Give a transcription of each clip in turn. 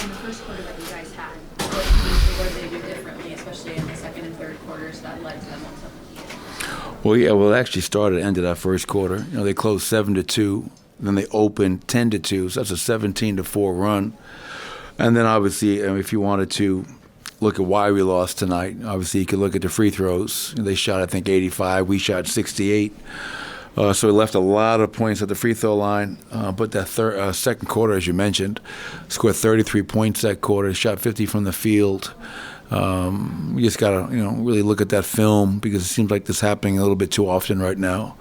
in the first quarter that you guys had, what did they do differently, especially in the second and third quarters that led to them ultimately? Well, it actually ended our first quarter. They closed 7-2. Then they opened 10-2. So that's a 17-4 run. And then obviously, if you wanted to look at why we lost tonight, obviously you could look at the free throws. They shot, I think, 85. We shot 68. So we left a lot of points at the free throw line. But that second quarter, as you mentioned, scored 33 points that quarter, shot 50 from the field. We just got to, really look at that film because it seems like this is happening a little bit too often right now.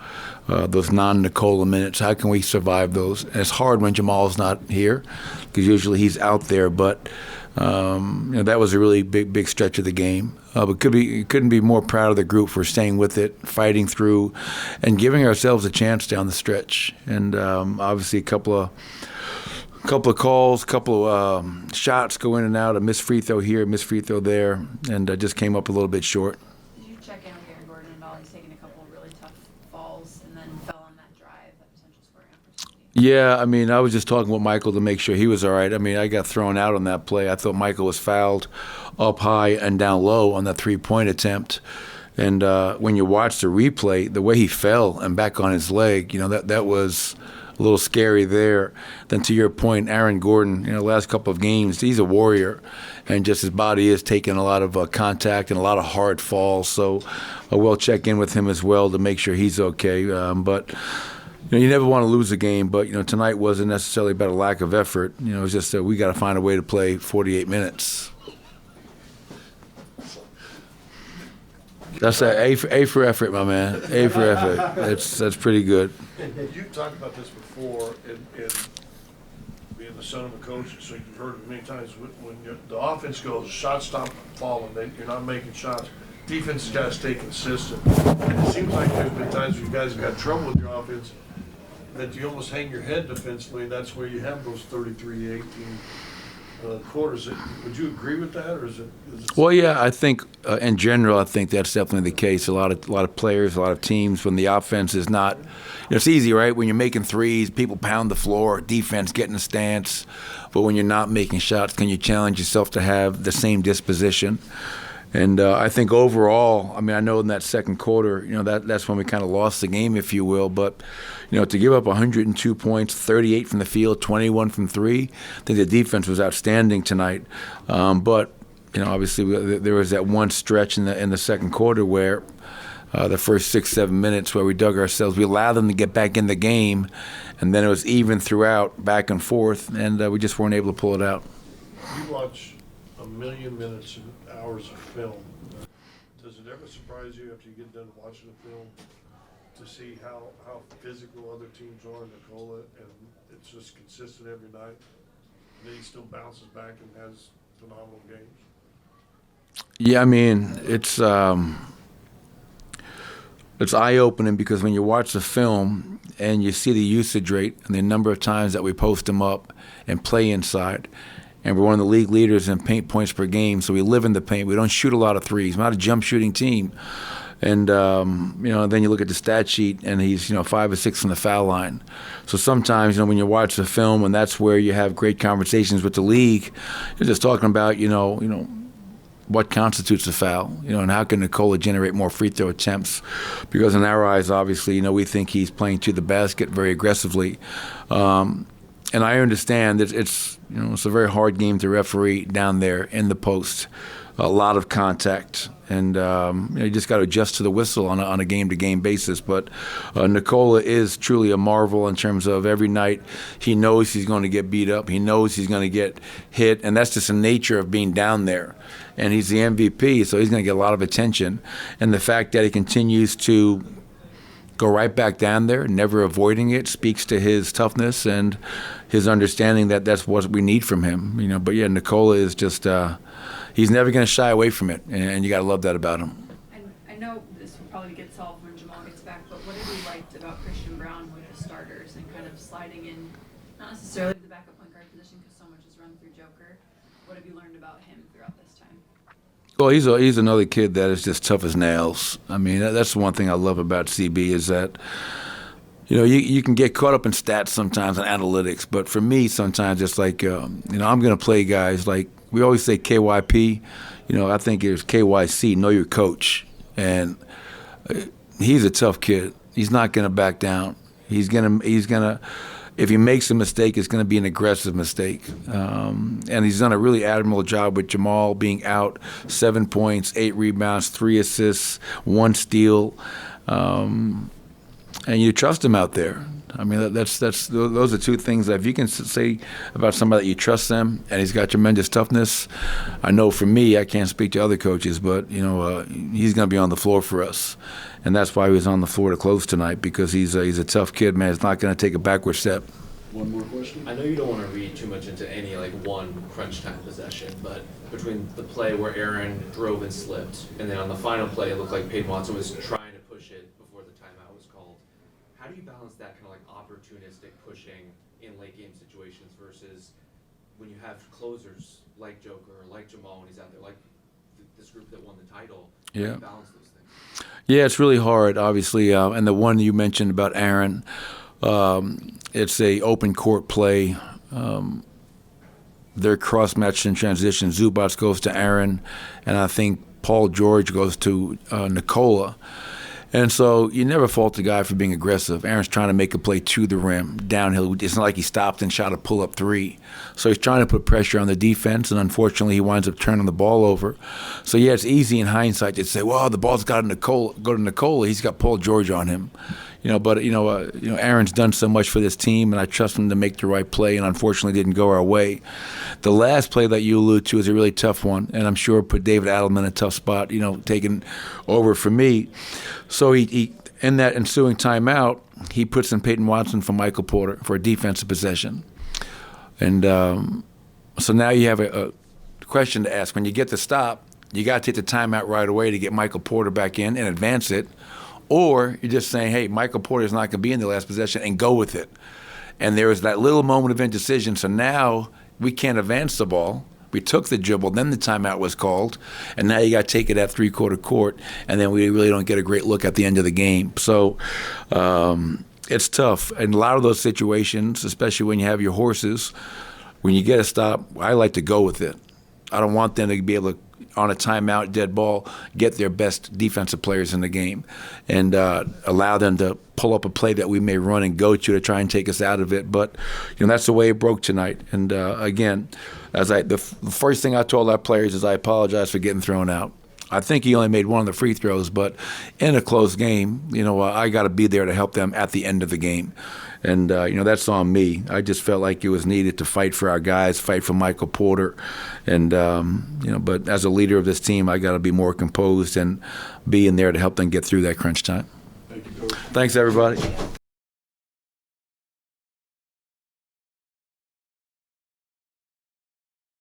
Those non-Nikola minutes, how can we survive those? And it's hard when Jamal's not here because usually he's out there. But that was a really big stretch of the game. But couldn't be more proud of the group for staying with it, fighting through, and giving ourselves a chance down the stretch. And obviously a couple of calls, couple of shots go in and out, a missed free throw here, missed free throw there, and just came up a little bit short. Did you check in with Aaron Gordon at all? He's taken a couple of really tough falls and then fell on that drive, that potential scoring opportunity. Yeah, I was just talking with Michael to make sure he was all right. I got thrown out on that play. I thought Michael was fouled up high and down low on that three-point attempt. And when you watch the replay, the way he fell and back on his leg, that was a little scary there. Then to your point, Aaron Gordon, last couple of games, he's a warrior, and just his body is taking a lot of contact and a lot of hard falls. So we'll check in with him as well to make sure he's okay. But you never want to lose a game, but tonight wasn't necessarily about a lack of effort. It's just that we got to find a way to play 48 minutes. That's A for effort, my man. A for effort. That's pretty good. And you've talked about this before, and being the son of a coach, so you've heard it many times. When the offense goes, shots stop falling, you're not making shots. Defense has got to stay consistent. And it seems like there's been times where you guys have got trouble with your offense that you almost hang your head defensively. That's where you have those 33-18 quarters. Would you agree with that, or is it? Well, yeah, I think in general, I think that's definitely the case. A lot of players, a lot of teams, when the offense is not, it's easy, right? When you're making threes, people pound the floor, defense getting a stance. But when you're not making shots, can you challenge yourself to have the same disposition? And I think overall, I know in that second quarter, that's when we kind of lost the game, if you will. But, to give up 102 points, 38 from the field, 21 from three, I think the defense was outstanding tonight. But, obviously there was that one stretch in the second quarter where the first 6-7 minutes where we dug ourselves, we allowed them to get back in the game, and then it was even throughout, back and forth, and we just weren't able to pull it out. You watch a million minutes and hours of film. Does it ever surprise you after you get done watching the film to see how physical other teams are in Nikola, and it's just consistent every night, and then he still bounces back and has phenomenal games? Yeah, it's eye-opening because when you watch the film and you see the usage rate and the number of times that we post them up and play inside, and we're one of the league leaders in paint points per game, so we live in the paint. We don't shoot a lot of threes. We're not a jump shooting team. And, then you look at the stat sheet, and he's, 5 or 6 from the foul line. So sometimes, when you watch the film, and that's where you have great conversations with the league, you're just talking about, what constitutes a foul, and how can Nikola generate more free throw attempts? Because in our eyes, obviously, we think he's playing to the basket very aggressively. And I understand that it's a very hard game to referee down there in the post. A lot of contact, and you just got to adjust to the whistle on a game-to-game basis. But Nikola is truly a marvel in terms of every night he knows he's going to get beat up. He knows he's going to get hit, and that's just the nature of being down there. And he's the MVP, so he's going to get a lot of attention. And the fact that he continues to go right back down there, never avoiding it, speaks to his toughness and his understanding that that's what we need from him. But yeah, Nikola is just he's never going to shy away from it, and you got to love that about him. And I know this will probably get solved when Jamal gets back, but what have you liked about Christian Braun with the starters and kind of sliding in, not necessarily the backup point guard position because so much is run through Joker? What have you learned about him throughout this time? Well, he's another kid that is just tough as nails. That's the one thing I love about CB is that You can get caught up in stats sometimes and analytics, but for me, sometimes it's like, I'm going to play guys like we always say KYP. I think it's KYC, know your coach. And he's a tough kid. He's not going to back down. He's gonna. If he makes a mistake, it's going to be an aggressive mistake. And he's done a really admirable job with Jamal being out, 7 points, 8 rebounds, 3 assists, 1 steal. And you trust him out there. I mean, those are 2 things that if you can say about somebody that you trust them and he's got tremendous toughness. I know for me, I can't speak to other coaches, but he's going to be on the floor for us, and that's why he was on the floor to close tonight, because he's a tough kid, man. He's not going to take a backward step. One more question. I know you don't want to read too much into any one crunch time possession, but between the play where Aaron drove and slipped, and then on the final play, it looked like Peyton Watson was trying to push it before the timeout was called. How do you balance that kind of opportunistic pushing in late game situations versus when you have closers like Joker or like Jamal when he's out there, like this group that won the title? How do you balance those things? Yeah, it's really hard, obviously. And the one you mentioned about Aaron, it's a open court play. They're cross-matched in transition. Zubac goes to Aaron, and I think Paul George goes to Nikola. And so you never fault the guy for being aggressive. Aaron's trying to make a play to the rim, downhill. It's not like he stopped and shot a pull-up 3. So he's trying to put pressure on the defense, and unfortunately he winds up turning the ball over. So, yeah, it's easy in hindsight to say, well, the ball's got to go to Nikola. He's got Paul George on him. But Aaron's done so much for this team, and I trust him to make the right play, and unfortunately didn't go our way. The last play that you allude to is a really tough one, and I'm sure put David Adelman in a tough spot, taking over for me. So he in that ensuing timeout, he puts in Peyton Watson for Michael Porter for a defensive possession. And so now you have a question to ask. When you get the stop, you got to take the timeout right away to get Michael Porter back in and advance it. Or you're just saying, hey, Michael Porter's not going to be in the last possession, and go with it. And there was that little moment of indecision. So now we can't advance the ball. We took the dribble, then the timeout was called, and now you got to take it at three-quarter court, and then we really don't get a great look at the end of the game. So it's tough. And a lot of those situations, especially when you have your horses, when you get a stop, I like to go with it. I don't want them to be able to, on a timeout, dead ball, get their best defensive players in the game and allow them to pull up a play that we may run and go to try and take us out of it. But, that's the way it broke tonight. And, again, the first thing I told our players is I apologize for getting thrown out. I think he only made one of the free throws, but in a close game, I got to be there to help them at the end of the game. And, that's on me. I just felt like it was needed to fight for our guys, fight for Michael Porter. And, but as a leader of this team, I got to be more composed and be in there to help them get through that crunch time. Thank you, Coach. Thanks, everybody.